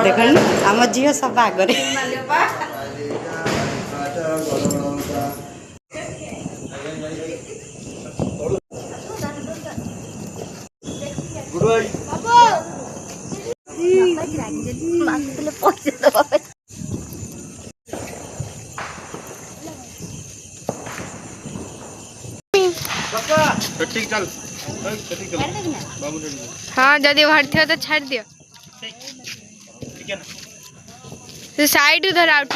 देखन आम झील सब आगे हाँ जदि भरते तो छाड़ दियो साइड उधर आउट।